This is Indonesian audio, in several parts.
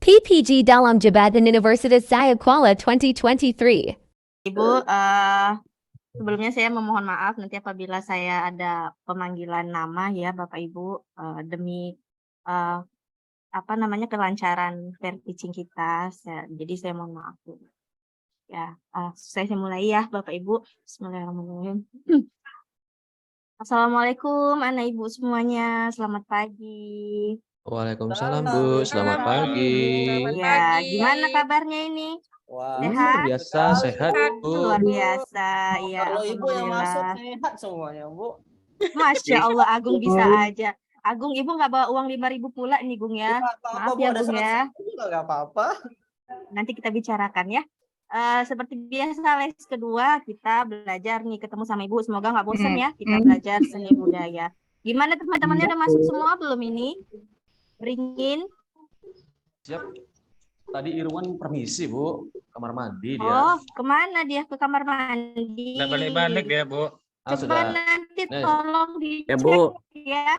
PPG dalam Jabatan Universitas Saya Kuala 2023. Ibu, sebelumnya saya memohon maaf nanti apabila saya ada pemanggilan nama ya Bapak Ibu, demi kelancaran fair teaching kita. Jadi saya mohon maaf Bu. Ya, saya mulai ya Bapak Ibu. Bismillahirrahmanirrahim. Assalamualaikum anak ibu semuanya, selamat pagi. Waalaikumsalam Bu, selamat pagi. Ya, gimana kabarnya ini? Wah, Sehat? Biasa sehat Bu. Luar biasa, ya. kalau ibu yang masuk Alhamdulillah. sehat semuanya, Bu. Masya Allah, Agung bisa aja. Agung, ibu nggak bawa uang 5.000 pula nih, Gung ya. Nggak apa-apa, Maaf Bu, ya, ada Gung ya. 100 juga nggak apa-apa. Nanti kita bicarakan ya. Seperti biasa, les kedua kita belajar nih ketemu sama ibu. Semoga nggak bosan ya kita belajar seni budaya. Gimana teman-temannya udah masuk semua belum ini? Beringin. Siap. Tadi Irwan permisi Bu, kamar mandi dia. Oh, kemana dia? Ke kamar mandi. Nggak balik-balik ya, Bu. Ah, Coba sudah. nanti Nih. tolong dicek Ya, Bu. ya.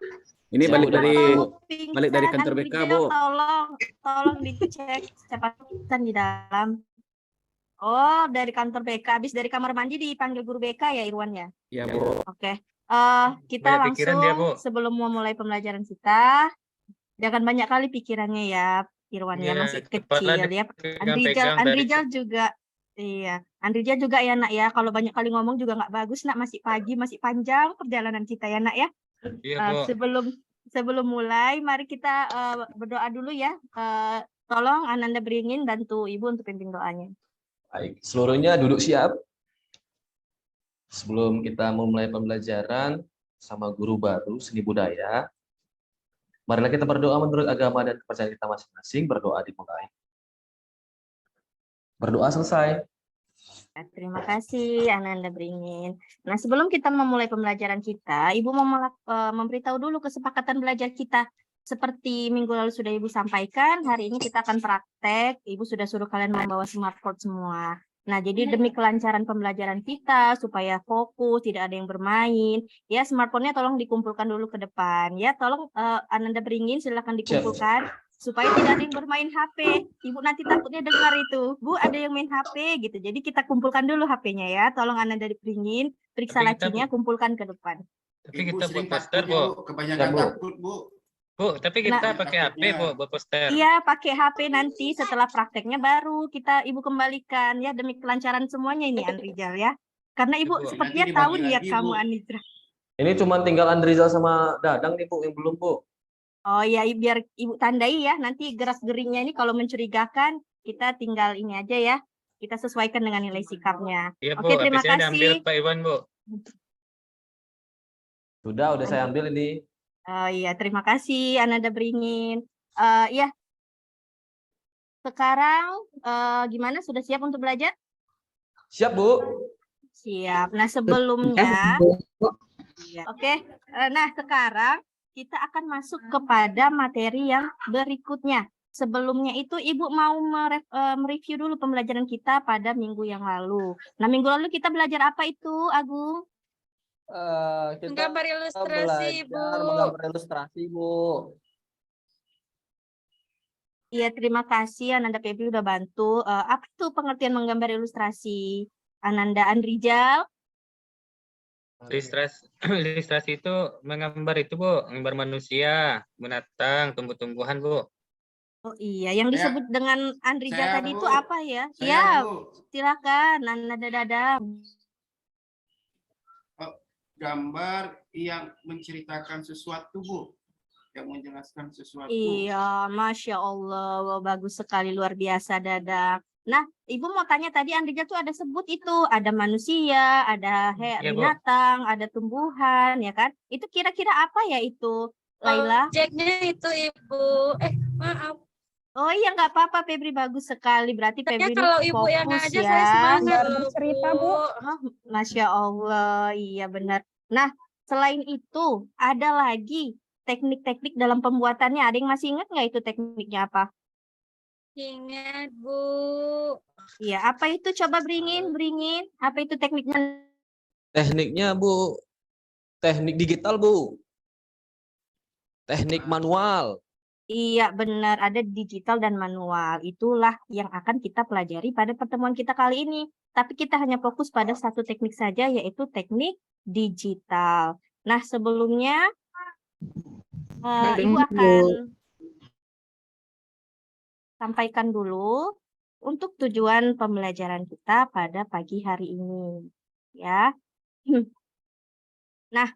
Ini Siap, balik udah dari Pingsan, balik dari kantor BK, Andrea, Bu. Tolong dicek siapa pingsan di dalam. Oh, dari kantor BK. Habis dari kamar mandi dipanggil guru BK ya, Irwan ya? Ya, Bu. Oke. Kita Banyak langsung pikiran dia, Bu. sebelum memulai pembelajaran kita, jangan banyak kali pikirannya ya, Irwan ya, Iya, masih kepala kecil ya. dipegang-pegang dari- Andrijal juga, iya. Andrijal juga ya nak ya, kalau banyak kali ngomong juga nggak bagus nak, masih pagi, masih panjang perjalanan kita ya nak ya. Iya, Bu. Sebelum mulai, mari kita berdoa dulu ya. Tolong Ananda Beringin bantu Ibu untuk pimpin doanya. Baik, seluruhnya duduk siap. Sebelum kita memulai pembelajaran sama guru baru seni budaya, marilah kita berdoa menurut agama dan kepercayaan kita masing-masing. Berdoa dimulai. Berdoa selesai. Terima kasih Ananda Beringin. Nah, sebelum kita memulai pembelajaran kita, Ibu mau memberitahu dulu kesepakatan belajar kita. Seperti minggu lalu sudah Ibu sampaikan, hari ini kita akan praktek. Ibu sudah suruh kalian membawa smartboard semua. Nah, jadi demi kelancaran pembelajaran kita, supaya fokus, tidak ada yang bermain, ya smartphone-nya tolong dikumpulkan dulu ke depan. Ya, tolong Ananda Beringin silakan dikumpulkan. Supaya tidak ada yang bermain HP. Ibu nanti takutnya dengar itu. Bu, ada yang main HP gitu. Jadi kita kumpulkan dulu HP-nya ya. Tolong Ananda Beringin, periksa Tapi kita, lacinya, kumpulkan ke depan. Tapi kita buat poster, Bu. Kebanyakan Ya, Bu. takut, Bu. Bu, tapi kita pakai HP, Bu, buat poster. Iya, pakai HP nanti setelah prakteknya baru kita Ibu kembalikan ya demi kelancaran semuanya ini Andrijal ya. Karena Ibu Bu, sepertinya nanti tahu dibagi niat lagi, kamu Bu. Andrijal. Ini cuma tinggal Andrizal sama Dadang nih Bu, yang belum Bu. Oh ya, biar Ibu tandai ya. Nanti gerak-geriknya ini kalau mencurigakan kita tinggal ini aja ya. Kita sesuaikan dengan nilai sikapnya. Iya, Bu. Oke, terima Habisnya diambil kasih. Pak Iwan, Bu. Udah saya ambil ini. Oh iya, terima kasih Ananda Beringin. Ya, sekarang gimana? Sudah siap untuk belajar? Siap Bu. Siap. Nah, sebelumnya, ya, oke. Nah, sekarang kita akan masuk kepada materi yang berikutnya. Sebelumnya itu Ibu mau mereview dulu pembelajaran kita pada minggu yang lalu. Nah, minggu lalu kita belajar apa itu, Agung? Kita Menggambar ilustrasi, Bu. belajar menggambar ilustrasi, Bu. Iya, terima kasih Ananda Febri udah bantu. Apa itu pengertian menggambar ilustrasi? Ananda Andrijal? Ilustrasi itu menggambar itu, Bu. Menggambar manusia, binatang, tumbuh-tumbuhan, Bu. Oh iya, yang disebut dengan Andrijal Saya, tadi Bu. itu apa ya? Saya, Ya, Bu, silakan Ananda Dadang. gambar yang menceritakan sesuatu, Bu, yang menjelaskan sesuatu. Iya, Masya Allah, wah, bagus sekali, luar biasa Dadang. Nah, Ibu mau tanya tadi Andrijal tuh ada sebut itu, ada manusia, ada Ya, Bu. binatang, ada tumbuhan, ya kan? Itu kira-kira apa ya itu, Laila? Objeknya itu Ibu. Maaf. Oh iya, nggak apa-apa, Febri, bagus sekali. Berarti Tanya Febri kalau ini Ibu yang fokus ngajak ya. saya semangat. Cerita, Bu. Oh, Masya Allah, iya benar. Nah, selain itu, ada lagi teknik-teknik dalam pembuatannya. Ada yang masih ingat nggak itu tekniknya apa? Ingat, Bu. Iya, apa itu? Coba beringin. Apa itu tekniknya? Tekniknya Bu, teknik digital Bu. Teknik manual. Iya, benar. Ada digital dan manual. Itulah yang akan kita pelajari pada pertemuan kita kali ini. Tapi kita hanya fokus pada satu teknik saja, yaitu teknik digital. Nah, sebelumnya Ibu akan sampaikan dulu untuk tujuan pembelajaran kita pada pagi hari ini. Ya. Nah,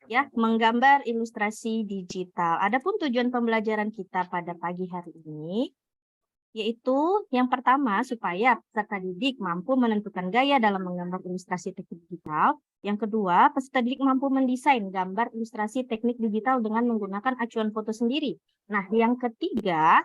ya, menggambar ilustrasi digital. Adapun tujuan pembelajaran kita pada pagi hari ini yaitu yang pertama supaya peserta didik mampu menentukan gaya dalam menggambar ilustrasi teknik digital. Yang kedua, peserta didik mampu mendesain gambar ilustrasi teknik digital dengan menggunakan acuan foto sendiri. Nah, yang ketiga,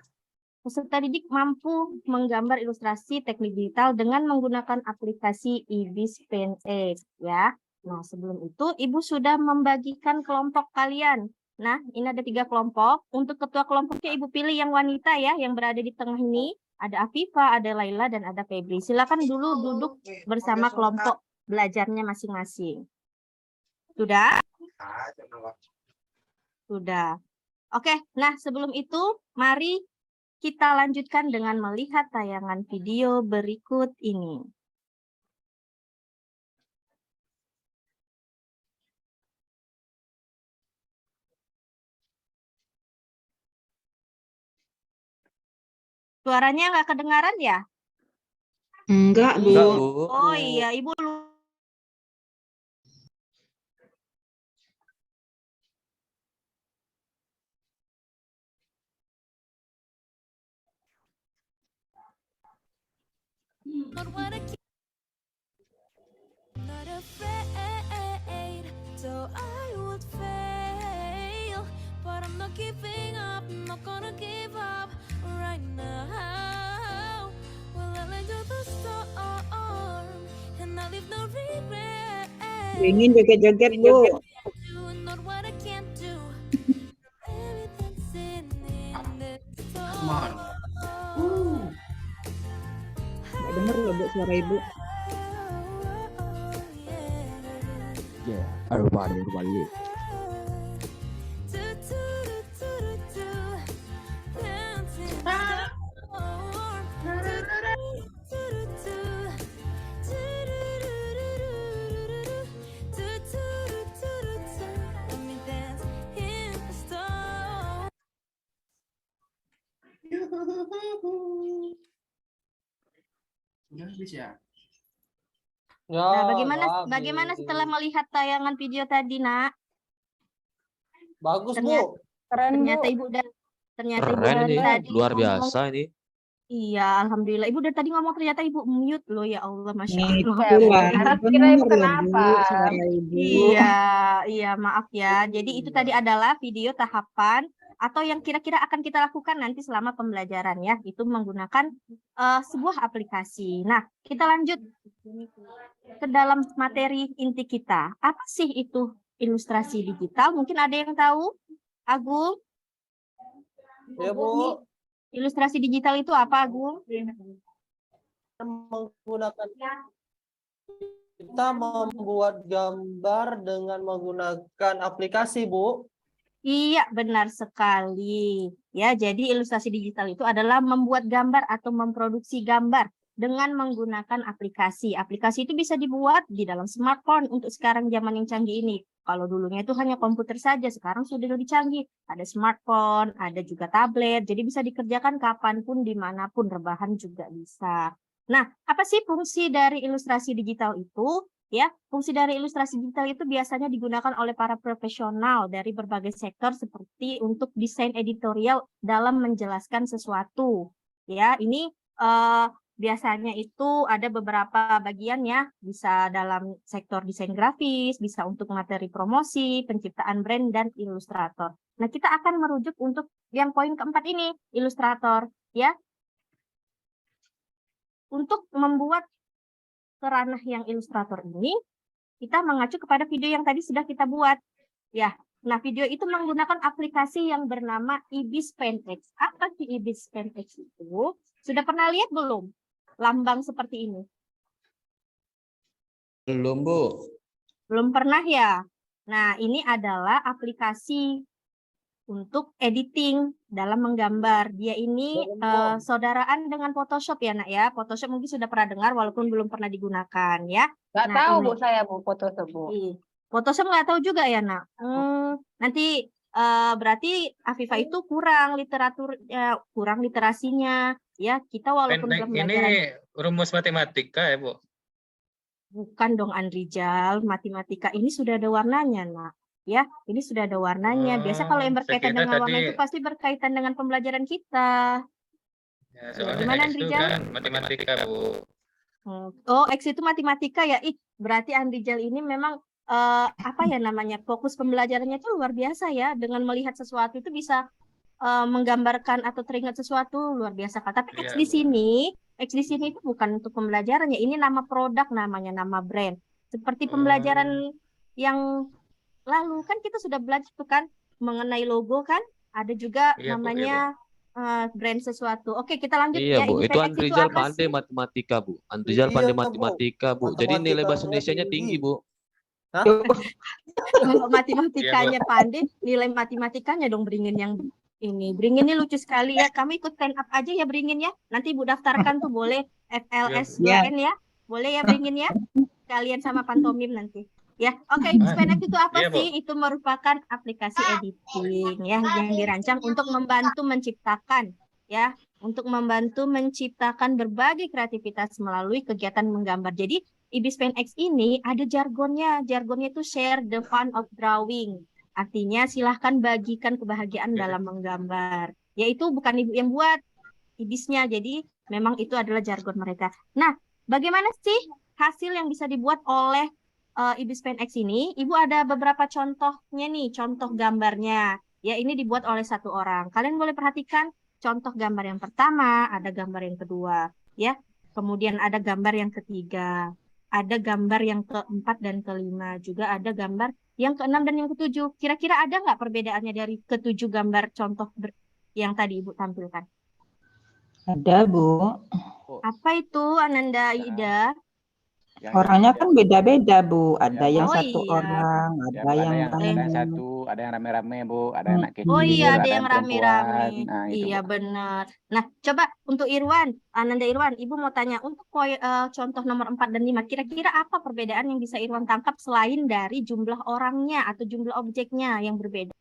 peserta didik mampu menggambar ilustrasi teknik digital dengan menggunakan aplikasi IBIS PenX ya. Nah, sebelum itu Ibu sudah membagikan kelompok kalian. Nah, ini ada 3 kelompok. Untuk ketua kelompoknya Ibu pilih yang wanita ya, yang berada di tengah ini. Ada Afifa, ada Laila, dan ada Febri. Silakan dulu duduk bersama kelompok belajarnya masing-masing. Sudah? Sudah. Oke, nah sebelum itu mari kita lanjutkan dengan melihat tayangan video berikut ini. Suaranya nggak kedengaran ya? Enggak, Bu. Enggak, Bu. Oh iya, Ibu Not what I keep, not afraid, so I would fail. But I'm not giving up, I'm not gonna give up right now. Well, I let go the storm, and I leave no regret. Ingin joget-joget, Bu. Not what I can't do. Everything's in the Come on. Nggak denger loh, Bu, suara Ibu. yeah. Everybody. Sudah habis ya? Ya, Nah, nggak bagaimana habis. setelah melihat tayangan video tadi, Nak? Bagus, Ternyata- Bu. Ternyata Ibu Ibu Keren dari ini, tadi luar ngomong. biasa ini. Iya, alhamdulillah. Ibu dari tadi ngomong ternyata Ibu mute loh, ya Allah, Masya Itu Allah. lah, bener loh, Bu, suara Ibu. Iya, maaf ya. Jadi itu tadi adalah video tahapan atau yang kira-kira akan kita lakukan nanti selama pembelajaran ya. Itu menggunakan sebuah aplikasi. Nah, kita lanjut ke dalam materi inti kita. Apa sih itu ilustrasi digital? Mungkin ada yang tahu? Agung? Ya, Bu. Ilustrasi digital itu apa, Agung? Menggunakan kita membuat gambar dengan menggunakan aplikasi, Bu. Iya, benar sekali. Ya, jadi ilustrasi digital itu adalah membuat gambar atau memproduksi gambar dengan menggunakan aplikasi. Aplikasi itu bisa dibuat di dalam smartphone untuk sekarang zaman yang canggih ini. Kalau dulunya itu hanya komputer saja, sekarang sudah lebih canggih. Ada smartphone, ada juga tablet, jadi bisa dikerjakan kapanpun, dimanapun, rebahan juga bisa. Nah, apa sih fungsi dari ilustrasi digital itu? Ya, fungsi dari ilustrasi digital itu biasanya digunakan oleh para profesional dari berbagai sektor seperti untuk desain editorial dalam menjelaskan sesuatu. Ya, ini biasanya itu ada beberapa bagian ya, bisa dalam sektor desain grafis, bisa untuk materi promosi, penciptaan brand, dan ilustrator. Nah, kita akan merujuk untuk yang poin keempat ini, ilustrator. Ya, untuk membuat ke ranah yang ilustrator ini, kita mengacu kepada video yang tadi sudah kita buat. Ya, nah video itu menggunakan aplikasi yang bernama IBIS PenX. Apa sih IBIS PenX itu? Sudah pernah lihat belum? Lambang seperti ini. Belum, Bu. Belum pernah ya? Nah, ini adalah aplikasi untuk editing dalam menggambar. Dia ini saudaraan dengan Photoshop ya nak ya. Photoshop mungkin sudah pernah dengar walaupun belum pernah digunakan ya. Nggak Nah, tahu ini. Bu saya Bu Photoshop Bu. Photoshop nggak tahu juga ya nak. Nanti berarti Afifah itu kurang kurang literasinya ya. Kita walaupun Pendek belum ini belajar rumus matematika ya, Bu. bukan dong Andrijal, matematika ini sudah ada warnanya nak. Ya, ini sudah ada warnanya. Biasa kalau yang saya berkaitan kira dengan warna tadi- itu pasti berkaitan dengan pembelajaran kita. Ya, soalnya gimana, X itu Andrijal? kan matematika, Bu. Oh, X itu matematika ya. Berarti Andrijal ini memang apa ya namanya? Fokus pembelajarannya itu luar biasa ya. Dengan melihat sesuatu itu bisa menggambarkan atau teringat sesuatu luar biasa Kak. Tapi X Iya, di Bu. sini itu bukan untuk pembelajarannya. Ini nama produk namanya, nama brand. Seperti pembelajaran yang lalu kan kita sudah belajar tuh kan mengenai logo kan. Ada juga Iya, Bu, iya, namanya brand sesuatu. Oke, kita lanjut Iya ya. Bu, IBPX itu Andrijal apa pandai sih? matematika Bu. Andrijal pandai Iya, Bu. matematika Bu. Jadi nilai bahasa Indonesianya tinggi Bu. Hah? Kalau matematikanya pandai, nilai matematikanya dong Beringin yang ini. Beringin ini lucu sekali ya. Kami ikut stand up aja ya Beringin ya. Nanti Ibu daftarkan tuh boleh FLS Ya. 2N ya. Boleh ya Beringin ya. Kalian sama pantomim nanti. Ya, oke. IBSPNX itu apa Iya, Bu. sih? Itu merupakan aplikasi editing ya yang dirancang untuk membantu menciptakan ya, untuk membantu menciptakan berbagai kreativitas melalui kegiatan menggambar. Jadi IBSPNX ini ada jargonnya. Jargonnya itu share the fun of drawing. Artinya silahkan bagikan kebahagiaan dalam menggambar. Yaitu bukan Ibu yang buat IBIS-nya. Jadi memang itu adalah jargon mereka. Nah, bagaimana sih hasil yang bisa dibuat oleh IBSPNX ini? Ibu ada beberapa contohnya nih, contoh gambarnya. Ya, ini dibuat oleh satu orang. Kalian boleh perhatikan contoh gambar yang pertama, ada gambar yang kedua, ya. Kemudian ada gambar yang ketiga, ada gambar yang keempat dan kelima, juga ada gambar yang keenam dan yang ketujuh. Kira-kira ada nggak perbedaannya dari ketujuh gambar contoh yang tadi Ibu tampilkan? Ada Bu. Apa itu Ananda Ida? Orangnya kan beda-beda Bu. Ada yang Oh satu iya. orang, ada yang satu, ada yang rame-rame Bu, ada yang anak kecil, Oh iya, ada ada yang perempuan. rame-rame. Nah, itu, Iya, Bu. benar. Nah, coba untuk Irwan, Ananda Irwan, Ibu mau tanya, untuk contoh nomor 4 dan 5, kira-kira apa perbedaan yang bisa Irwan tangkap selain dari jumlah orangnya atau jumlah objeknya yang berbeda?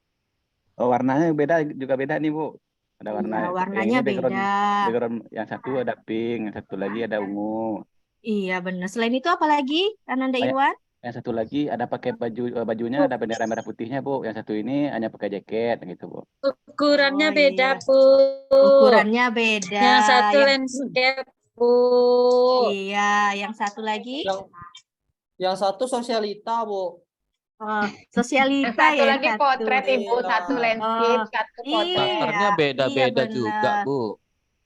Oh, warnanya juga beda nih Bu. Ada warna Iya, warnanya ini beda. background yang satu ada pink, yang satu lagi ada ungu. Iya, benar. Selain itu apa lagi, Ananda Irwan? Yang satu lagi ada pakai bajunya ada bendera merah putihnya Bu. Yang satu ini hanya pakai jaket gitu Bu. Ukurannya Oh, beda, iya. Bu. Ukurannya beda. Yang satu Yang- landscape, Bu. Iya, yang satu lagi Yang satu sosialita Bu. sosialita Satu ya. lagi satu. potret Ibu, satu landscape, satu potret. Karakternya Iya, beda-beda iya juga benar. Bu.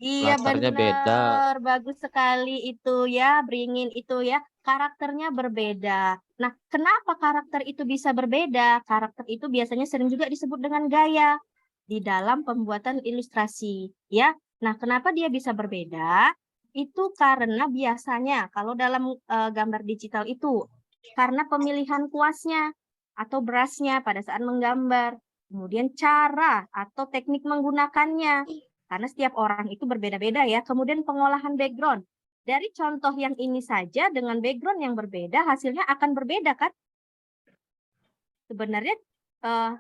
Iya Latarnya beda. benar, bagus sekali itu ya, Beringin itu ya, karakternya berbeda. Nah, kenapa karakter itu bisa berbeda? Karakter itu biasanya sering juga disebut dengan gaya di dalam pembuatan ilustrasi, ya. Nah, kenapa dia bisa berbeda? Itu karena biasanya kalau dalam gambar digital itu karena pemilihan kuasnya atau brushnya pada saat menggambar, kemudian cara atau teknik menggunakannya. Karena setiap orang itu berbeda-beda ya. Kemudian pengolahan background. Dari contoh yang ini saja dengan background yang berbeda, hasilnya akan berbeda kan? Sebenarnya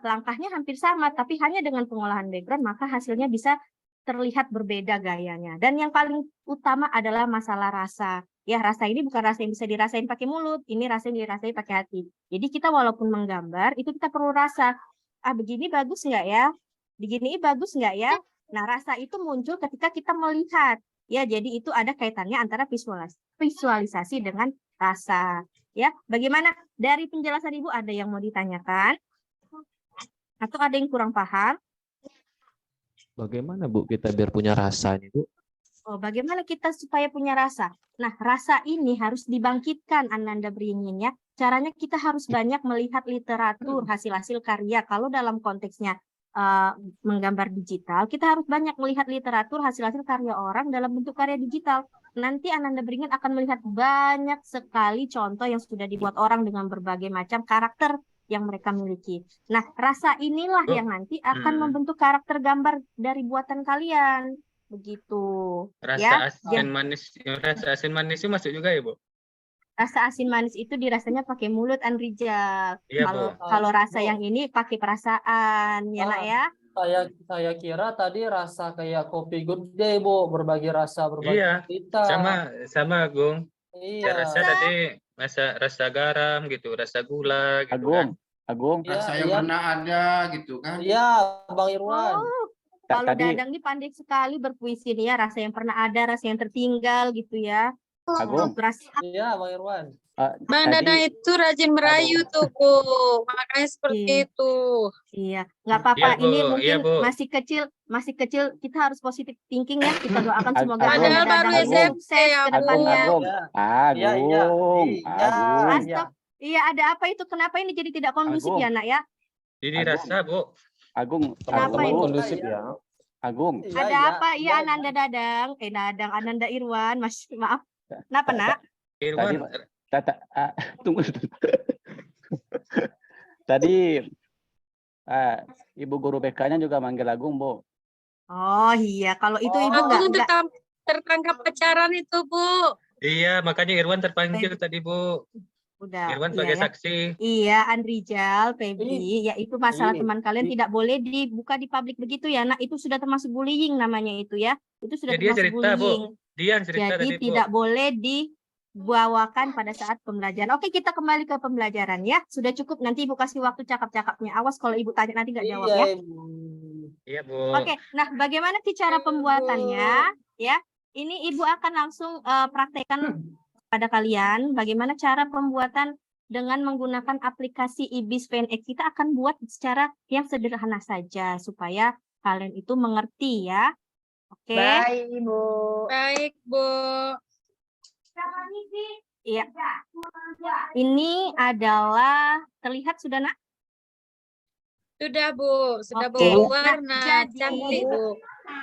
langkahnya hampir sama, tapi hanya dengan pengolahan background maka hasilnya bisa terlihat berbeda gayanya. Dan yang paling utama adalah masalah rasa. Ya, rasa ini bukan rasa yang bisa dirasain pakai mulut, ini rasa yang dirasain pakai hati. Jadi kita walaupun menggambar, itu kita perlu rasa. Ah, begini bagus nggak ya? Begini bagus nggak ya? Nah, rasa itu muncul ketika kita melihat. Ya, jadi itu ada kaitannya antara visualisasi dengan rasa. Ya, bagaimana dari penjelasan Ibu ada yang mau ditanyakan? Atau ada yang kurang paham? Bagaimana Bu kita biar punya rasa nih Bu? Oh, bagaimana kita supaya punya rasa? Nah, rasa ini harus dibangkitkan, Ananda Beringin ya. Caranya kita harus banyak melihat literatur, hasil-hasil karya. Kalau dalam konteksnya menggambar digital, kita harus banyak melihat literatur hasil-hasil karya orang dalam bentuk karya digital. Nanti Ananda Beringin akan melihat banyak sekali contoh yang sudah dibuat orang dengan berbagai macam karakter yang mereka miliki. Nah, rasa inilah Bu, yang nanti akan hmm. membentuk karakter gambar dari buatan kalian. Begitu. Ya. Rasa asin manis itu masuk juga ya, Bu? Rasa asin manis itu dirasanya pakai mulut, Anrijal. Iya, Kalau Bu. kalau rasa Bu. yang ini pakai perasaan, ya nak ya. Saya kira tadi rasa kayak kopi good day, Bu, berbagi rasa, berbagi Iya, cerita. sama Agung. Iya. Rasa tadi rasa garam gitu, rasa gula gitu kan. Agung, Iya, Rasa yang iya. pernah ada gitu kan. Iya, Bang Irwan. Oh, kalau tadi Dadang ini pandai sekali berpuisi nih ya, rasa yang pernah ada, rasa yang tertinggal gitu ya. Agung, Iya, Bang Irwan. Bang tadi Dadang itu rajin merayu tuh, Bu. Makanya seperti itu. Iya, nggak apa-apa. Iya, Bu. Ini Iya, mungkin Bu. masih kecil. Kita harus positif thinking ya. Kita doakan semoga Agung, Padahal baru Dadang ini Agung. sukses ya, ke Bu. depannya. Agung, Iya, iya. Agung, Iya, Agung, iya. Iya, ada apa itu? Kenapa ini jadi tidak kondusif Agung. ya, nak ya? Jadi Agung. rasa, Bu. Agung, Kenapa Teman-teman ini? kondusif ya. Agung. Iya, Ada apa? Iya, iya. Ananda Dadang. Dadang, Ananda Irwan. Maaf. Kenapa, nak? Irwan, Tunggu. Tadi Ibu guru BK-nya juga manggil Agung, Bu. Oh iya, kalau itu ibu Agung nggak tertangkap pacaran itu, Bu. iya, makanya Irwan terpanggil tadi, Bu. udah. Irwan Iya sebagai ya. saksi. Iya, Andrijal, Febri, ya itu masalah teman kalian tidak boleh dibuka di publik begitu ya, nak. Itu sudah termasuk bullying namanya itu ya. Itu sudah Ya, dia termasuk cerita, Bu. bullying. Dia yang cerita Jadi tadi, Bu. tidak boleh dibawakan pada saat pembelajaran. Oke, kita kembali ke pembelajaran ya. Sudah cukup, nanti ibu kasih waktu cakap-cakapnya. Awas kalau ibu tanya nanti nggak jawab ya. Iya, Bu. Oke, nah bagaimana sih cara pembuatannya? Ya, ini ibu akan langsung praktekkan pada kalian bagaimana cara pembuatan dengan menggunakan aplikasi IBIS PNX. Kita akan buat secara yang sederhana saja supaya kalian itu mengerti ya. Oke. Baik, Ibu. Baik, Bu. Iya. Ini adalah terlihat sudah, nak? Sudah, Bu. Sudah Oke. berwarna. Jadi, Cantik, Bu.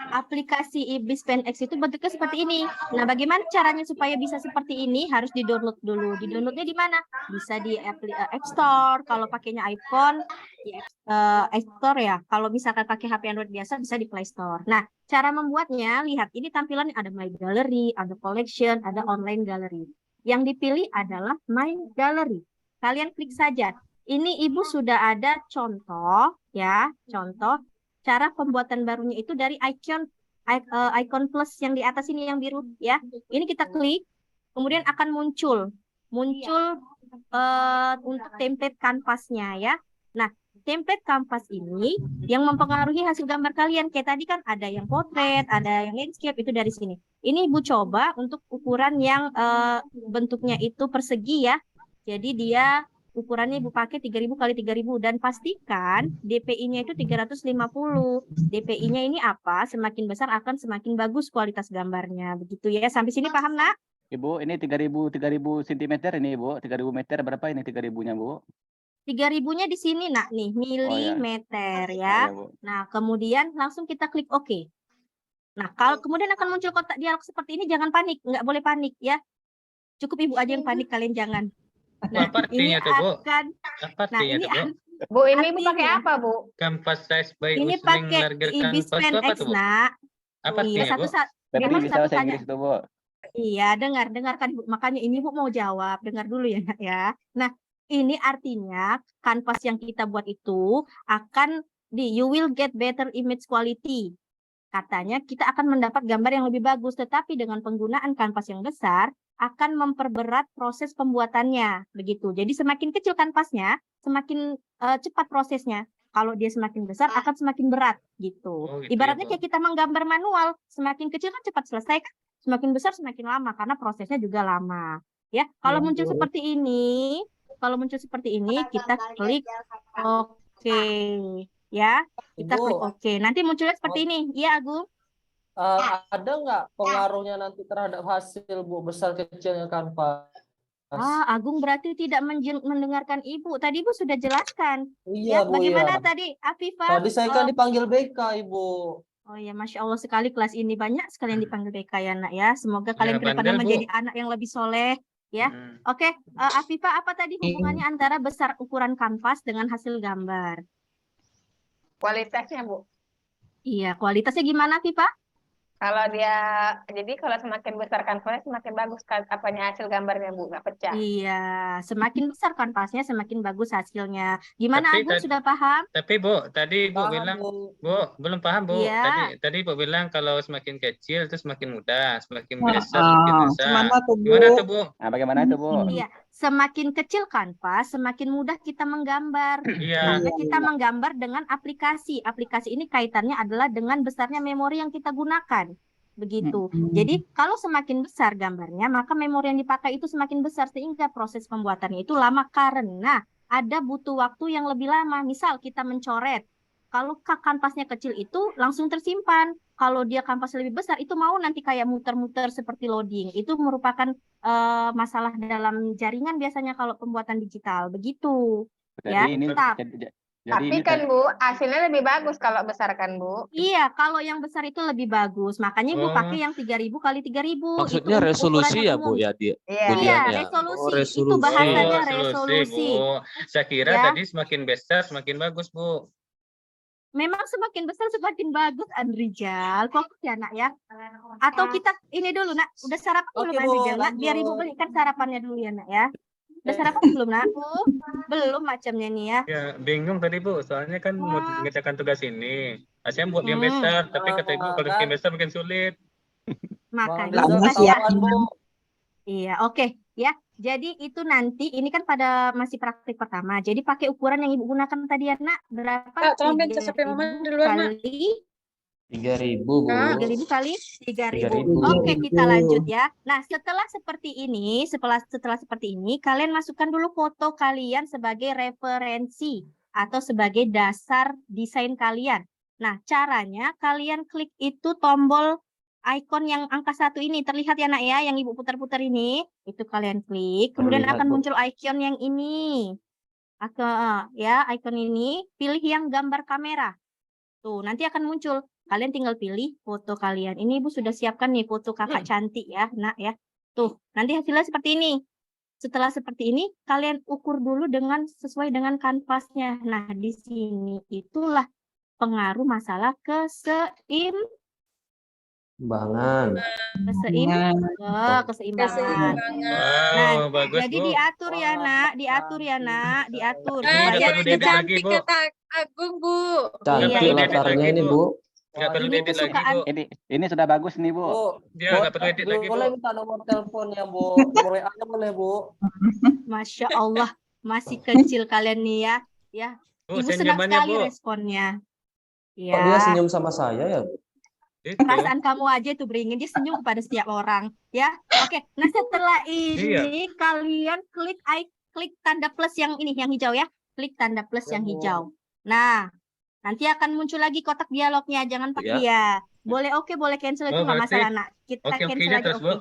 aplikasi IBIS PNX itu bentuknya seperti ini. Nah, bagaimana caranya supaya bisa seperti ini? Harus di-download dulu. Di-downloadnya di mana? Bisa di App Store. Kalau pakainya iPhone, di App Store ya. Kalau misalkan pakai HP Android biasa, bisa di Play Store. Nah, cara membuatnya, lihat. Ini tampilannya ada My Gallery, ada Collection, ada Online Gallery. Yang dipilih adalah My Gallery. Kalian klik saja. Ini Ibu sudah ada contoh, ya. Contoh. Cara pembuatan barunya itu dari icon plus yang di atas ini yang biru ya. Ini kita klik, kemudian akan muncul untuk template kanvasnya ya. Nah, template kanvas ini yang mempengaruhi hasil gambar kalian. Kayak tadi kan ada yang potret, ada yang landscape, itu dari sini. Ini Ibu coba untuk ukuran yang bentuknya itu persegi ya. Jadi dia ukurannya Ibu pakai 3000 kali 3000 dan pastikan DPI-nya itu 350. DPI-nya ini apa? Semakin besar akan semakin bagus kualitas gambarnya. Begitu ya. Sampai sini paham, nak? Ibu, ini 3000 cm ini, Bu. 3000 meter berapa ini 3000-nya, Bu? 3000-nya di sini, nak, nih, milimeter ya. Bu. Nah, kemudian langsung kita klik OK. Nah, kalau kemudian akan muncul kotak dialog seperti ini, jangan panik, nggak boleh panik ya. Cukup Ibu aja yang panik, kalian jangan. Nah, Apa artinya tuh, Bu? Apa artinya tuh, Bu? Bu, ini Ibu pakai apa, Bu? Kanvas size by Ini Usling pakai Larger IBIS Canvas itu apa PNX, tuh, Bu? nak. Apa Iya, artinya, Bu? Tapi Memang bisa satu bahasa tanya. Inggris tuh, Bu. Iya, dengarkan Ibu. Makanya ini Bu mau jawab. Dengar dulu ya, nak ya. Nah, ini artinya kanvas yang kita buat itu akan you will get better image quality. Katanya kita akan mendapat gambar yang lebih bagus, tetapi dengan penggunaan kanvas yang besar akan memperberat proses pembuatannya, begitu. Jadi semakin kecil kanvasnya, semakin cepat prosesnya. Kalau dia semakin besar akan semakin berat, gitu. Oh, gitu Ibaratnya ya, Bu. kayak kita menggambar manual, semakin kecil kan cepat selesai, semakin besar semakin lama karena prosesnya juga lama. Ya, kalau muncul seperti ini, kita klik OK, ya. Kita klik OK. Nanti munculnya seperti ini. Iya, Agung. Ada nggak pengaruhnya nanti terhadap hasil, Bu, besar kecilnya kanvas? Agung berarti tidak mendengarkan Ibu. Tadi Ibu sudah jelaskan. Iya, Ya, Bu, bagaimana iya. tadi, Afifah? Tadi saya kan dipanggil BK, Ibu. Oh ya, Masya Allah sekali kelas ini banyak sekali yang dipanggil BK ya, nak ya. Semoga kalian ke depannya bandel, Bu. menjadi anak yang lebih soleh, Ya. Oke, Afifah, apa tadi hubungannya antara besar ukuran kanvas dengan hasil gambar? Kualitasnya, Bu. Iya, kualitasnya gimana, Afifah? Kalau jadi kalau semakin besar kanvasnya semakin bagus kan apanya hasil gambarnya, Bu, nggak pecah. Iya, semakin besar kanvasnya semakin bagus hasilnya. Gimana, Tapi Agun, sudah paham? Tapi Bu, tadi Bu Paham, bilang, Bu. Bu, belum paham Bu. Iya. Tadi Bu bilang kalau semakin kecil itu semakin mudah, semakin besar semakin susah. Gimana tuh, Bu? Gimana tuh Bu? Nah, bagaimana itu, Bu? Iya, semakin kecil kanvas, semakin mudah kita menggambar. Iya. Karena kita menggambar dengan aplikasi. Aplikasi ini kaitannya adalah dengan besarnya memori yang kita gunakan. Begitu. Jadi, kalau semakin besar gambarnya, maka memori yang dipakai itu semakin besar sehingga proses pembuatannya itu lama karena ada butuh waktu yang lebih lama. Misal kita mencoret. Kalau kanvasnya kecil itu langsung tersimpan. Kalau dia kanvas lebih besar itu mau nanti kayak muter-muter seperti loading. Itu merupakan masalah dalam jaringan biasanya kalau pembuatan digital. Begitu. Jadi Ya, ini Tapi kan, Bu, hasilnya lebih bagus kalau besar kan, Bu. Iya, kalau yang besar itu lebih bagus. Makanya Ibu Oh. pakai yang 3000 kali 3000. Maksudnya Itu resolusi ukuran ya, yang Bu, umum. ya dia. Iya. Bu Iya, Dian, ya? resolusi. Oh, Itu resolusi. bahasanya resolusi, resolusi. Bu. Saya kira Ya. tadi semakin besar semakin bagus, Bu. Memang semakin besar semakin bagus, Andrijal. Fokus ya, Nak, ya. Atau kita ini dulu, Nak. Udah sarapan Oke, belum, Bu, Andrijal, Nak? Biar Ibu lanjut. belikan sarapannya dulu ya, Nak, ya. Udah sarapan belum, Nak? Belum macamnya nih ya. Ya, bingung tadi Bu, soalnya kan mau mengerjakan tugas ini. Asyam buat yang besar, tapi kata Ibu kalau kan? yang besar makin sulit. Makanya Bang kita Rizal ya. ketahuan, Bu. Iya, oke ya. Jadi itu nanti ini kan pada masih praktik pertama. Jadi pakai ukuran yang Ibu gunakan tadi ya, Nak. Berapa? Kak, tolong bentar sampai Mama duluan, Nak. Kali 3.000, Bu. 3.000 kali 3.000. 3.000. Oke, kita lanjut ya. Nah, setelah seperti ini, setelah seperti ini, kalian masukkan dulu foto kalian sebagai referensi atau sebagai dasar desain kalian. Nah, caranya kalian klik itu tombol icon yang angka 1 ini. Terlihat ya, Nak, ya, yang Ibu putar-putar ini. Itu kalian klik, kemudian Terlihat, akan Bu. muncul icon yang ini. Icon ini, pilih yang gambar kamera. Tuh, nanti akan muncul. Kalian tinggal pilih foto kalian. Ini Ibu sudah siapkan nih foto kakak cantik ya, Nak, ya. Tuh, nanti hasilnya seperti ini. Setelah seperti ini, kalian ukur dulu sesuai dengan kanvasnya. Nah, di sini itulah pengaruh masalah keseimbangan. Keseimbangan. Wow, bagus, Jadi Bu. diatur ya, Nak, diatur ya, Nak, diatur. Ini Ah, nggak yang perlu diedit lagi, cantik Bu. kata Agung, Bu. Cantik Iya, latarnya ini, Bu. Nggak perlu Ini diedit lagi, kesukaan. Bu. Ini sudah bagus nih, Bu. Bu, Dia nggak perlu edit lagi, Bu. boleh minta nomor teleponnya, Bu. Nomor WA boleh, Bu. Masya Allah, masih kecil kalian nih ya. Ya, Bu, Ibu senang senyumannya, sekali Bu. responnya. Kok dia Ya, senyum sama saya ya, Bu? Itu. perasaan kamu aja tuh beringin, dia senyum kepada setiap orang. Ya, oke. Nah, setelah ini kalian klik tanda plus yang ini, yang hijau ya. Klik tanda plus Ya, yang Bu. hijau. Nah, nanti akan muncul lagi kotak dialognya. Jangan pakai ya. Boleh oke, boleh cancel itu Oh, nggak berarti masalah, Nak. Kita oke-oke cancel aja aja, terus, oke. Bu.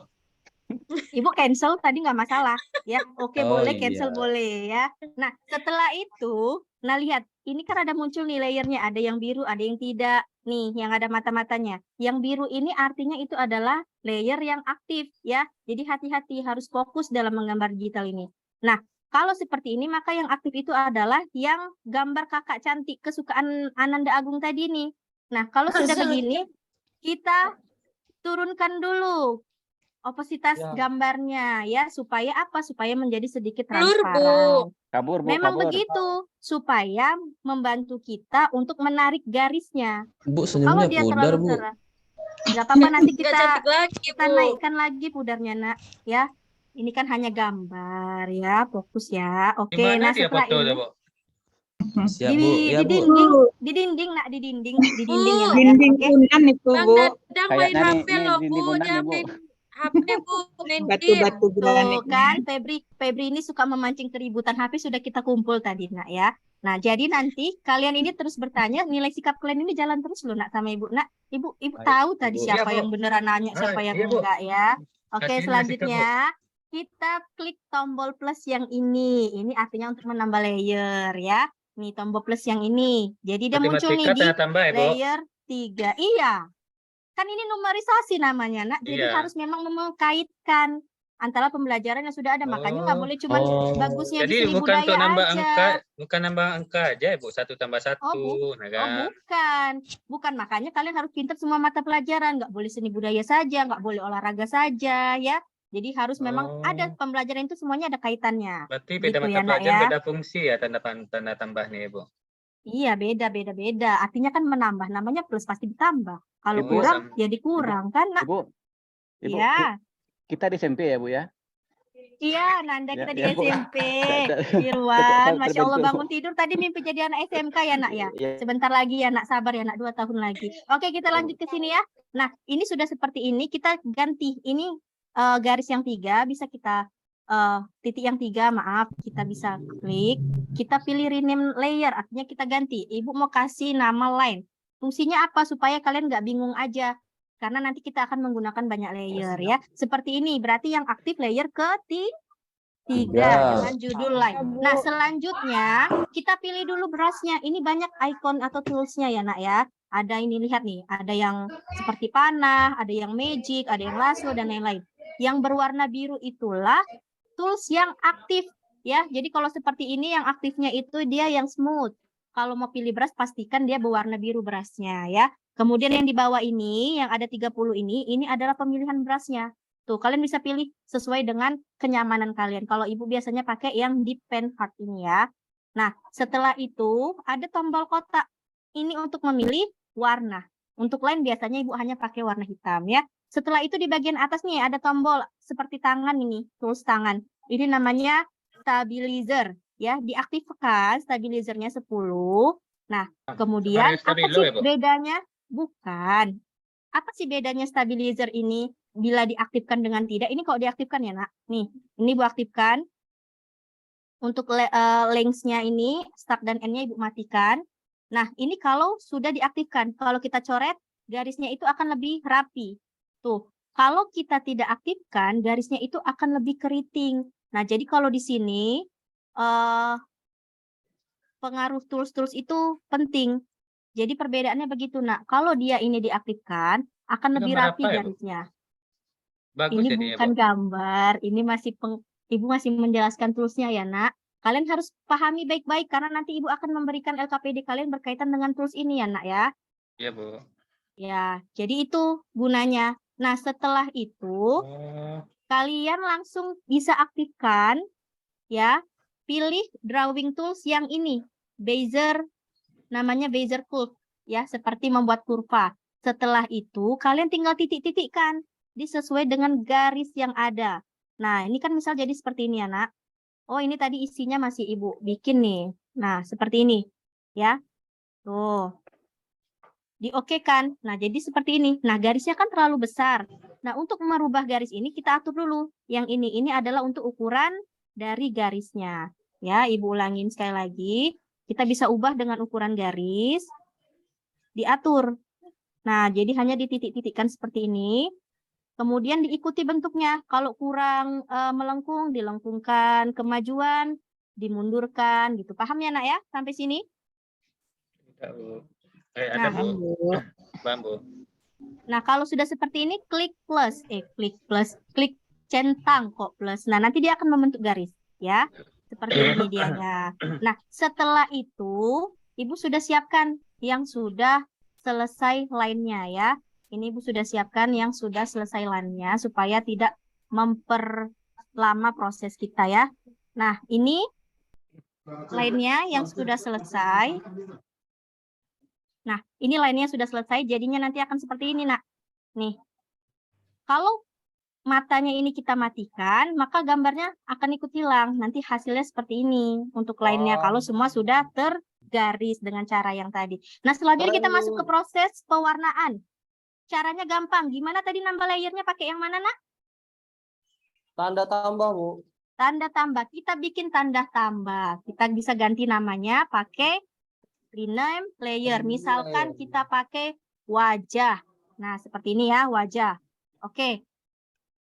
Ibu cancel tadi nggak masalah ya. Oke, Oh, boleh cancel iya. boleh ya. Nah, setelah itu, nah lihat, ini kan ada muncul nih layernya, ada yang biru, ada yang tidak. Nih, yang ada mata-matanya. Yang biru ini artinya itu adalah layer yang aktif ya. Jadi hati-hati, harus fokus dalam menggambar digital ini. Nah, kalau seperti ini maka yang aktif itu adalah yang gambar kakak cantik kesukaan Ananda Agung tadi nih. Nah, kalau sudah begini, kita turunkan dulu opasitas Ya. gambarnya ya, supaya apa? Supaya menjadi sedikit Blur, Bu. transparan. Kabur, Bu, Memang kabur. begitu, supaya membantu kita untuk menarik garisnya. Bu, Kalau senyumnya dia pudar, terlalu Bu. cerah, nggak apa-apa, nanti Nggak kita cantik lagi, kita Bu. naikkan lagi pudarnya, Nak, ya. Ini kan hanya gambar ya, fokus ya. Oke, Gimana nah dia setelah foto, ini Bu? Siap, di, Bu. Ya, di Bu. dinding, Nak, di dinding ya, Nak, ya. Dinding Oke. kunan itu, Bang Bu. Dadang main Kayaknya HP nih loh, dinding Bu. kunan Dia nih, Bu. main HP, Bu. Main game. Batu-batu granit. Tuh kan, Febri ini suka memancing keributan HP, sudah kita kumpul tadi, Nak, ya. Nah, jadi nanti kalian ini terus bertanya, nilai sikap kalian ini jalan terus loh, Nak, sama Ibu. Nak, Ibu Baik, tahu tadi Ibu. siapa Iya, Bu. yang beneran nanya, Ah, siapa yang iya, Bu. enggak ya. Oke, Kasih nilai sikap, selanjutnya kita klik tombol plus yang ini. Ini artinya untuk menambah layer ya. Nih, tombol plus yang ini. Jadi dia muncul nih Matematika di saya tambah ya, Bu. layer 3. Iya. Kan ini numerisasi namanya, Nak. Jadi Iya. harus memang mengkaitkan. antara pembelajaran yang sudah ada. Makanya nggak boleh cuma bagusnya di Jadi seni bukan untuk budaya nambah aja. angka, bukan nambah angka aja ya Bu, 1 tambah 1, nah kan. Bukan. Makanya kalian harus pintar semua mata pelajaran. Nggak boleh seni budaya saja, nggak boleh olahraga saja, ya. Jadi harus memang ada pembelajaran itu semuanya ada kaitannya. Berarti beda Gitu mata ya, Nak, pelajaran, ya. beda fungsi ya tanda tambahnya ya Bu. Iya, beda. Artinya kan menambah, namanya plus pasti ditambah. Kalau Ibu, kurang, ya dikurang kan, Nak? Ibu, Iya. kita di SMP ya Bu ya? Iya, Nanda kita di Ya, Bu. SMP. Irwan, Masya Allah Terbentuk. bangun tidur tadi mimpi jadi anak SMK ya, Nak, ya. Iya. Sebentar lagi ya, Nak, sabar ya, Nak, 2 tahun lagi. Oke, kita lanjut ke sini ya. Nah, ini sudah seperti ini, kita ganti. Ini garis yang 3, bisa kita titik yang 3, maaf, kita bisa klik. Kita pilih rename layer, artinya kita ganti. Ibu mau kasih nama line. Fungsinya apa? Supaya kalian nggak bingung aja. Karena nanti kita akan menggunakan banyak layer ya. Seperti ini, berarti yang aktif layer ketiga dengan judul line. Nah, selanjutnya kita pilih dulu brushnya. Ini banyak icon atau toolsnya ya, Nak, ya. Ada ini, lihat nih, ada yang seperti panah, ada yang magic, ada yang lasso, dan lain-lain. Yang berwarna biru itulah tools yang aktif ya. Jadi kalau seperti ini yang aktifnya itu dia yang smooth. Kalau mau pilih brush pastikan dia berwarna biru brushnya ya. Kemudian yang di bawah ini yang ada 30 ini adalah pemilihan brushnya. Tuh, kalian bisa pilih sesuai dengan kenyamanan kalian. Kalau Ibu biasanya pakai yang deep pen hard ini ya. Nah, setelah itu ada tombol kotak. Ini untuk memilih warna. Untuk lain biasanya Ibu hanya pakai warna hitam ya. Setelah itu di bagian atas nih ada tombol seperti tangan ini, tools tangan. Ini namanya stabilizer ya, diaktifkan stabilizernya 10. Nah, kemudian apa sih bedanya? Bukan. Apa sih bedanya stabilizer ini bila diaktifkan dengan tidak? Ini kalau diaktifkan ya, Nak. Nih, ini Ibu aktifkan. Untuk lengths-nya ini, start dan end-nya Ibu matikan. Nah, ini kalau sudah diaktifkan. Kalau kita coret, garisnya itu akan lebih rapi. Tuh, kalau kita tidak aktifkan, garisnya itu akan lebih keriting. Nah, jadi kalau di sini, pengaruh tools-tools itu penting. Jadi perbedaannya begitu, Nak. Kalau dia ini diaktifkan, akan lebih rapi garisnya. Bagus ini jadinya, bukan Bu. gambar, ini masih Ibu masih menjelaskan toolsnya ya, Nak. Kalian harus pahami baik-baik, karena nanti Ibu akan memberikan LKPD kalian berkaitan dengan tools ini ya, Nak, ya. Iya, Bu. Ya, jadi itu gunanya. Nah, setelah itu, kalian langsung bisa aktifkan, ya, pilih drawing tools yang ini, Bezier, namanya Bezier Curve, ya, seperti membuat kurva. Setelah itu, kalian tinggal titik-titikkan, disesuai dengan garis yang ada. Nah, ini kan misal jadi seperti ini ya, Nak. Oh, ini tadi isinya masih Ibu bikin nih. Nah, seperti ini, ya. Tuh. Diokekan. Nah, jadi seperti ini. Nah, garisnya kan terlalu besar. Nah, untuk merubah garis ini kita atur dulu. Yang ini adalah untuk ukuran dari garisnya. Ya, Ibu ulangin sekali lagi. Kita bisa ubah dengan ukuran garis. Diatur. Nah, jadi hanya dititik-titikkan seperti ini. Kemudian diikuti bentuknya. Kalau kurang melengkung, dilengkungkan. Kemajuan, dimundurkan. Gitu. Paham ya, Nak, ya? Sampai sini? Ada, Bu. Paham, Bu. Nah, kalau sudah seperti ini, klik klik centang kok plus. Nah, nanti dia akan membentuk garis, ya. Seperti ini dianya. Nah, setelah itu, Ibu sudah siapkan yang sudah selesai line-nya, ya. Ini Ibu sudah siapkan yang sudah selesai line-nya, supaya tidak memperlama proses kita, ya. Nah, ini line-nya yang sudah selesai. Nah, ini line-nya sudah selesai, jadinya nanti akan seperti ini, Nak. Nih, kalau matanya ini kita matikan, maka gambarnya akan ikut hilang. Nanti hasilnya seperti ini untuk line-nya, kalau semua sudah tergaris dengan cara yang tadi. Nah, selanjutnya kita masuk ke proses pewarnaan. Caranya gampang. Gimana tadi nambah layernya pakai yang mana, Nak? Tanda tambah, Bu. Tanda tambah. Kita bikin tanda tambah. Kita bisa ganti namanya pakai rename layer. Misalkan kita pakai wajah. Nah, seperti ini ya, wajah. Oke.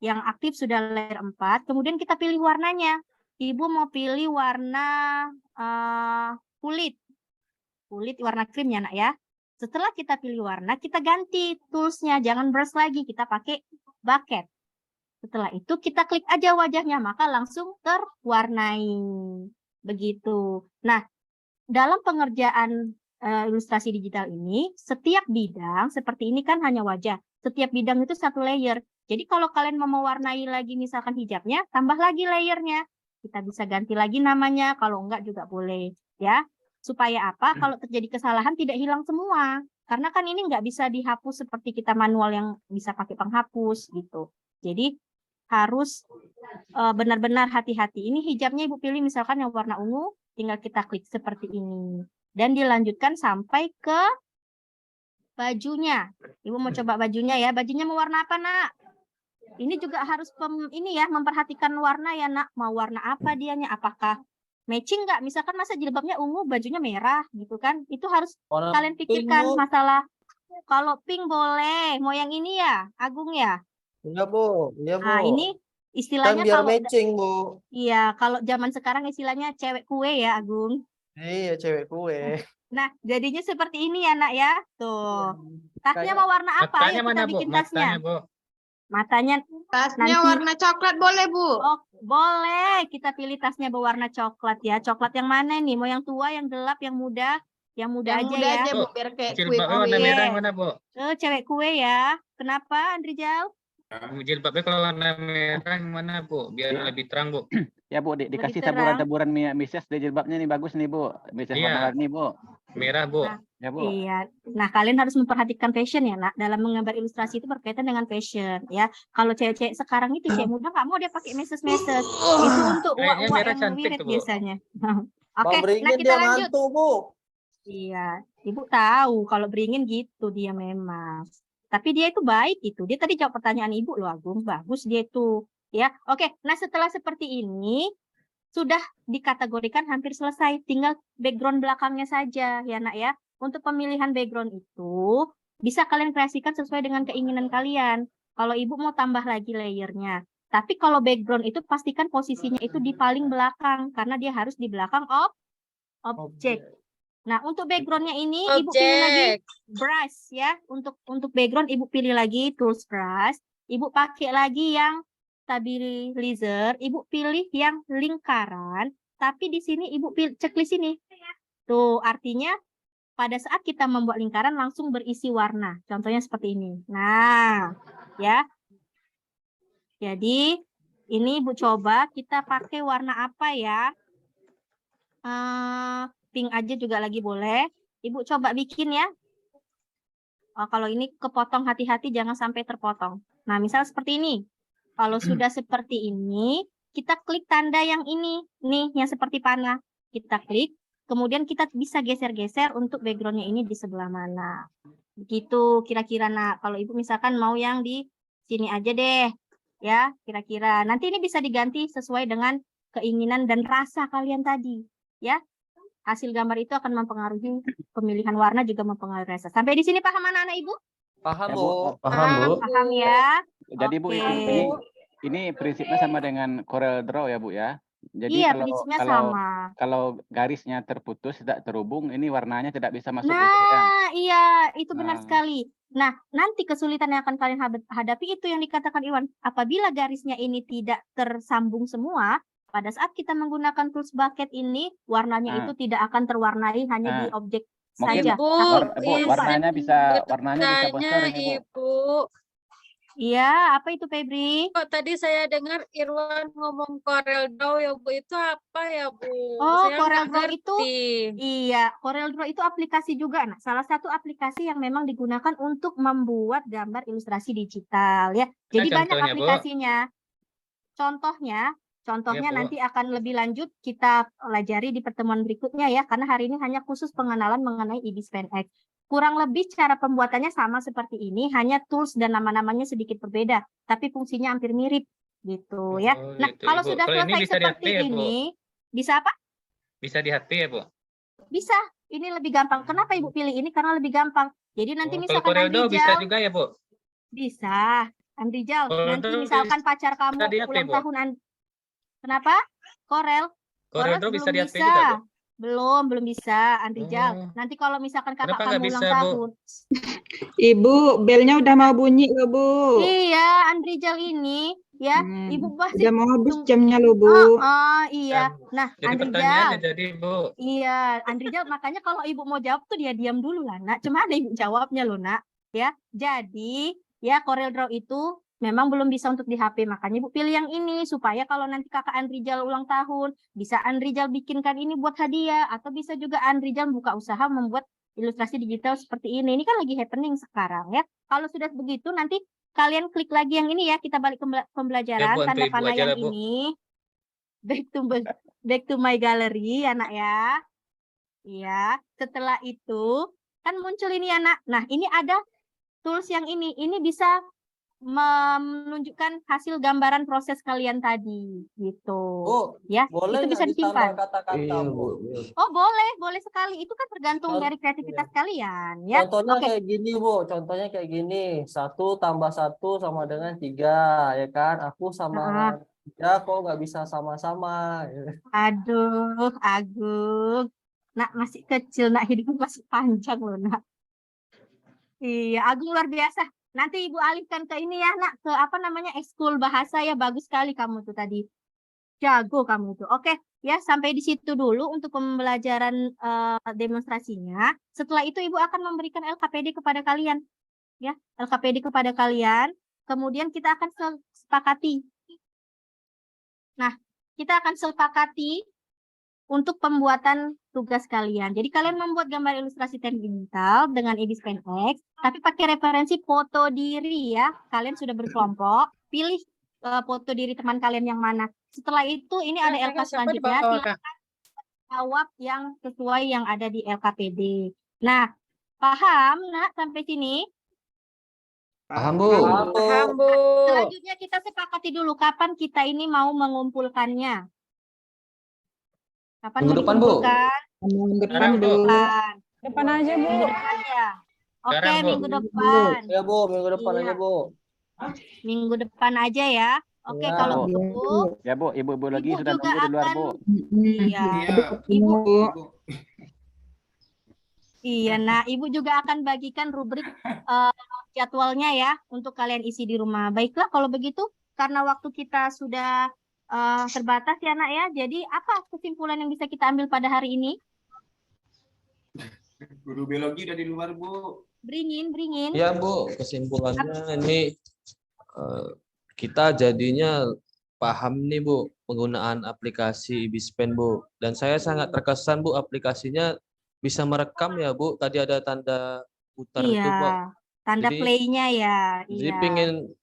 Yang aktif sudah layer 4. Kemudian kita pilih warnanya. Ibu mau pilih warna kulit. Kulit warna krim ya, Nak, ya. Setelah kita pilih warna, kita ganti toolsnya. Jangan brush lagi, kita pakai bucket. Setelah itu kita klik aja wajahnya, maka langsung terwarnai. Begitu. Nah, dalam pengerjaan ilustrasi digital ini, setiap bidang seperti ini kan hanya wajah. Setiap bidang itu satu layer. Jadi kalau kalian mau mewarnai lagi misalkan hijabnya, tambah lagi layernya. Kita bisa ganti lagi namanya, kalau enggak juga boleh. Ya, supaya apa? Kalau terjadi kesalahan tidak hilang semua. Karena kan ini nggak bisa dihapus seperti kita manual yang bisa pakai penghapus gitu. Jadi harus benar-benar hati-hati. Ini hijabnya Ibu pilih misalkan yang warna ungu, tinggal kita klik seperti ini. Dan dilanjutkan sampai ke bajunya. Ibu mau coba bajunya ya. Bajunya mau warna apa, Nak? Ini juga harus memperhatikan warna ya, Nak. Mau warna apa dianya? Apakah matching nggak? Misalkan masa jilbabnya ungu, bajunya merah gitu kan. Itu harus Warna kalian pink, pikirkan Bu. masalah. Kalau pink boleh. Mau yang ini ya, Agung ya? Iya, Bu. Iya, Bu. Nah, ini Kan istilahnya biar kalau matching, Bu. iya, kalau zaman sekarang istilahnya cewek kue ya, Agung. Iya, cewek kue. Nah, jadinya seperti ini ya, Nak ya. Tuh. Tasnya mau warna apa? Matanya Ayo kita mana, Bu? bikin tasnya. Matanya, Bu. Matanya Tasnya nanti- warna coklat boleh, Bu? oh, boleh. Kita pilih tasnya berwarna coklat ya. Coklat yang mana nih? Mau yang tua, yang gelap, yang muda? Yang muda Yang aja muda ya. aja, Bu, Bu, biar kayak kue Jilbabnya warna kue. merah yang mana, Bu? Cewek kue ya. Kenapa, Andrijal? Jilbabnya kalau warna merah yang mana, Bu? Biar Iya. lebih terang, Bu. Ya Bu, dikasih terang. taburan-taburan Mrs. di jilbabnya nih bagus nih Bu. Mrs. Iya. warna-warni Bu. Merah, Bu. Nah, Ya Bu. Iya. Nah, kalian harus memperhatikan fashion ya, Nak. Dalam menggambar ilustrasi itu berkaitan dengan fashion ya. Kalau cewek-cewek sekarang itu cewek muda nggak mau dia pakai meses-meses. Itu untuk Kayaknya uak-uak merah yang cantik wirid tuh, Bu. biasanya. Bang Oke, nah Beringin kita dia lanjut. ngantuk, Bu. Iya, Ibu tahu kalau beringin gitu dia memang. Tapi dia itu baik itu. Dia tadi jawab pertanyaan Ibu loh, Agung. Bagus dia itu. Ya, oke. Nah, setelah seperti ini sudah dikategorikan hampir selesai. Tinggal background belakangnya saja ya, Nak ya. Untuk pemilihan background itu bisa kalian kreasikan sesuai dengan keinginan kalian. Kalau Ibu mau tambah lagi layernya. Tapi kalau background itu pastikan posisinya itu di paling belakang karena dia harus di belakang objek. Nah, untuk backgroundnya ini Ibu pilih lagi Objek. brush ya. Untuk background Ibu pilih lagi tools brush. Ibu pakai lagi yang stabilizer. Ibu pilih yang lingkaran. Tapi di sini Ibu pilih checklist ini. Tuh, artinya pada saat kita membuat lingkaran langsung berisi warna. Contohnya seperti ini. Nah, ya. Jadi, ini Ibu coba kita pakai warna apa ya? Pink aja juga lagi boleh. Ibu coba bikin ya. Oh, kalau ini kepotong hati-hati jangan sampai terpotong. Nah, misal seperti ini. Kalau sudah seperti ini, kita klik tanda yang ini. Nih, yang seperti panah. Kita klik. Kemudian kita bisa geser-geser untuk backgroundnya ini di sebelah mana. Begitu kira-kira. Nah, kalau Ibu misalkan mau yang di sini aja deh. Ya, kira-kira. Nanti ini bisa diganti sesuai dengan keinginan dan rasa kalian tadi. Ya. Hasil gambar itu akan mempengaruhi pemilihan warna juga mempengaruhi rasa. Sampai di sini paham anak-anak Ibu? Paham, Ya, Bu. Bu. Paham, Bu? Paham ya? Jadi Bu Oke. ini prinsipnya sama dengan Corel Draw ya Bu ya. Jadi Iya, kalau prinsipnya kalau sama. kalau garisnya terputus tidak terhubung, ini warnanya tidak bisa masuk gitu ya. Nah, iya, itu benar Nah. sekali. Nah, nanti kesulitan yang akan kalian hadapi itu yang dikatakan Iwan. Apabila garisnya ini tidak tersambung semua, pada saat kita menggunakan tools bucket ini, warnanya Nah. itu tidak akan terwarnai hanya di Nah. objek Mungkin saja. Ibu, Tapi Bu, warnanya bisa Tanya bocor ini Bu. Ibu. iya, apa itu Febri? Kok tadi saya dengar Irwan ngomong Corel Draw ya Bu, itu apa ya Bu? Oh, Saya Corel nggak Draw itu ngerti. iya, Corel Draw itu aplikasi juga. Nah, salah satu aplikasi yang memang digunakan untuk membuat gambar ilustrasi digital ya. Jadi banyak contohnya, Bu? aplikasinya. Contohnya Iya, Bu. nanti akan lebih lanjut kita pelajari di pertemuan berikutnya ya, karena hari ini hanya khusus pengenalan mengenai eBSpan X. Kurang lebih cara pembuatannya sama seperti ini, hanya tools dan nama-namanya sedikit berbeda, tapi fungsinya hampir mirip gitu ya. Oh, Nah, gitu, kalau Ibu. sudah Kalau ini selesai bisa di seperti HP ya, Bu? ini, bisa apa? Bisa di HP ya, Bu? Bisa. Ini lebih gampang. Kenapa Ibu pilih ini? Karena lebih gampang. Jadi nanti Oh, kalau misalkan Corel Draw bisa Andrijal, juga ya, Bu? bisa. Andrijal, Corel nanti Draw misalkan pacar kamu di HP, ulang Bu? tahun Kenapa? Corel Corel Draw belum bisa di HP bisa. juga, Bu? Belum bisa, Andrijal. Oh. Nanti kalau misalkan kakak Kenapa nggak kamu ulang bisa, Bu? tahun. Ibu, belnya udah mau bunyi loh Bu. Iya, Andrijal ini ya. Ibu masih Udah mau habis jamnya loh, Bu. iya. Nah, Jadi Andrijal. pertanyaannya jadi Bu. Iya, Andrijal, makanya kalau ibu mau jawab tuh dia diam dulu lah, nak. Cuma ada ibu jawabnya loh, nak. Ya, jadi ya CorelDRAW itu memang belum bisa untuk di HP, makanya ibu pilih yang ini supaya kalau nanti kakak Andrijal ulang tahun, bisa Andrijal bikinkan ini buat hadiah, atau bisa juga Andrijal buka usaha membuat ilustrasi digital seperti ini. Ini kan lagi happening sekarang ya. Kalau sudah begitu nanti kalian klik lagi yang ini ya, kita balik ke pembelajaran, Ya, Bu, tanda untuk ibu panah aja yang lah, Bu. ini. Back to my gallery, anak ya. Iya, setelah itu kan muncul ini anak. Nah, ini ada tools yang ini. Ini bisa menunjukkan hasil gambaran proses kalian tadi, gitu. Bu, Ya, boleh itu bisa nggak ditambah disimpan. kata-kata, Iya, Bu? Bu. Oh, boleh sekali. Itu kan tergantung Contoh- dari kreativitas kalian, ya. Contohnya Oke. kayak gini, Bu. Contohnya kayak gini. 1 tambah 1 sama dengan 3, ya kan? Aku sama 3 kok nggak bisa sama-sama. Aduh, Agung. Nak masih kecil, nak hidupnya masih panjang loh, nak. Iya, Agung luar biasa. Nanti ibu alihkan ke ini ya, nak, ke apa namanya, ekskul bahasa ya. Bagus sekali kamu tuh tadi. Jago kamu tuh. Oke, ya sampai di situ dulu untuk pembelajaran demonstrasinya. Setelah itu ibu akan memberikan LKPD kepada kalian. Ya, LKPD kepada kalian. Kemudian kita akan sepakati. Nah, kita akan sepakati untuk pembuatan tugas kalian. Jadi kalian membuat gambar ilustrasi teknik digital dengan EBSPAN X, tapi pakai referensi foto diri ya. Kalian sudah berkelompok, pilih foto diri teman kalian yang mana. Setelah itu ini ada LK selanjutnya, silakan jawab yang sesuai yang ada di LKPD. Nah, paham nak sampai sini? Paham, Bu. Paham, Bu. Selanjutnya kita sepakati dulu kapan kita ini mau mengumpulkannya. Kapan Minggu mau depan, Bu. dikumpulkan? Minggu depan, Sekarang, Bu. Bu. Depan aja, Bu. Minggu depan ya. Oke, Sekarang, Bu. minggu depan. Ya, Bu. Minggu depan Iya. aja, Bu. Minggu depan aja ya. Oke, Ya. kalau Bu. gitu, Ya, Bu. Ibu-ibu lagi Ibu sudah juga nunggu di luar, akan- Bu. iya. Iya. Ibu, Bu. iya, nah, Ibu juga akan bagikan rubrik jadwalnya ya untuk kalian isi di rumah. Baiklah, kalau begitu, karena waktu kita sudah terbatas ya, nak ya. Jadi, apa kesimpulan yang bisa kita ambil pada hari ini? Guru biologi udah di luar, Bu. Beringin. Ya, Bu, kesimpulannya ini kita jadinya paham nih, Bu, penggunaan aplikasi EBSPAN, Bu. Dan saya sangat terkesan, Bu, aplikasinya bisa merekam ya, Bu. Tadi ada tanda putar itu, Pak. Iya, tanda Jadi- play-nya ya. Jadi Iya.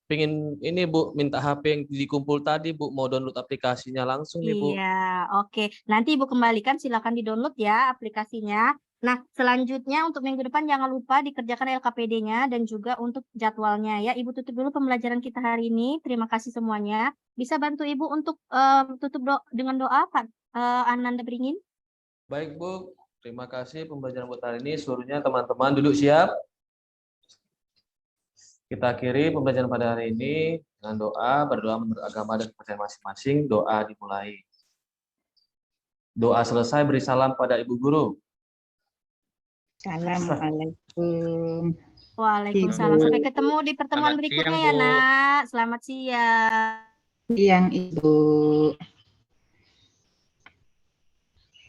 pingin ini, Bu, minta HP yang dikumpul tadi, Bu, mau download aplikasinya langsung nih, Bu. Iya, oke. Nanti Ibu kembalikan, silakan di-download ya aplikasinya. Nah, selanjutnya untuk minggu depan jangan lupa dikerjakan LKPD-nya dan juga untuk jadwalnya ya. Ibu tutup dulu pembelajaran kita hari ini. Terima kasih semuanya. Bisa bantu Ibu untuk tutup dengan doa, Pak Ananda Beringin? Baik, Bu. Terima kasih pembelajaran buat hari ini. Seluruhnya teman-teman duduk siap. Kita akhiri pembelajaran pada hari ini dengan doa, berdoa menurut agama dan kepercayaan masing-masing. Doa dimulai. Doa selesai, beri salam pada Ibu Guru. Assalamualaikum. Waalaikumsalam. Ibu. Sampai ketemu di pertemuan Selamat berikutnya siang, ya, Bu. Nak. Selamat siang. Siang, Ibu.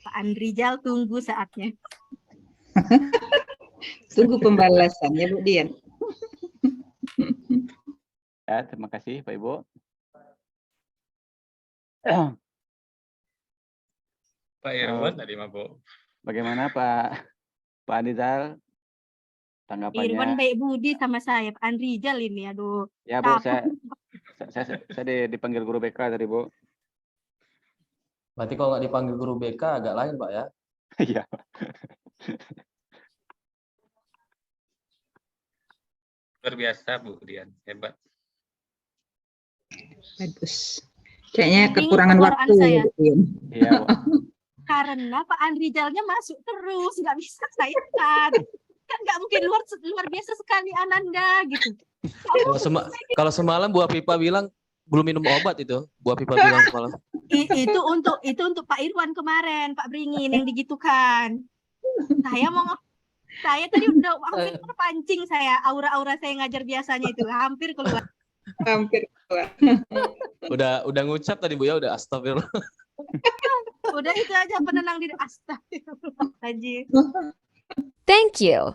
Pak Andrijal, tunggu saatnya. Tunggu pembalasannya, Bu Dian. Ya, terima kasih, Pak Ibu. Pak Irwan tadi mah, Bu. Bagaimana Pak Andrizal Irwan tanggapannya? baik budi sama saya, Pak Andrijal ini, aduh. Ya, Bu, Takut. saya dipanggil guru BK tadi, Bu. Berarti kalau nggak dipanggil guru BK agak lain, Pak ya. Iya. Luar biasa, Bu Dian. Hebat. Bagus. Kayaknya Ini kekurangan pengeluaran waktu ya, saya. Bu Dian. Iya, Bu. Karena Pak Andrijalnya masuk terus, nggak bisa saya kan nggak mungkin luar biasa sekali Ananda gitu. Kalau semalam Bu Afifa bilang belum minum obat itu. Bu Afifa bilang semalam. Itu untuk Pak Irwan kemarin, Pak Beringin yang digitukan. Saya tadi udah hampir terpancing saya, aura-aura saya ngajar biasanya itu hampir keluar. Hampir keluar. Udah ngucap tadi Bu ya, udah astagfirullah. Udah itu aja penenang diri. Astagfirullahaladzim. Thank you.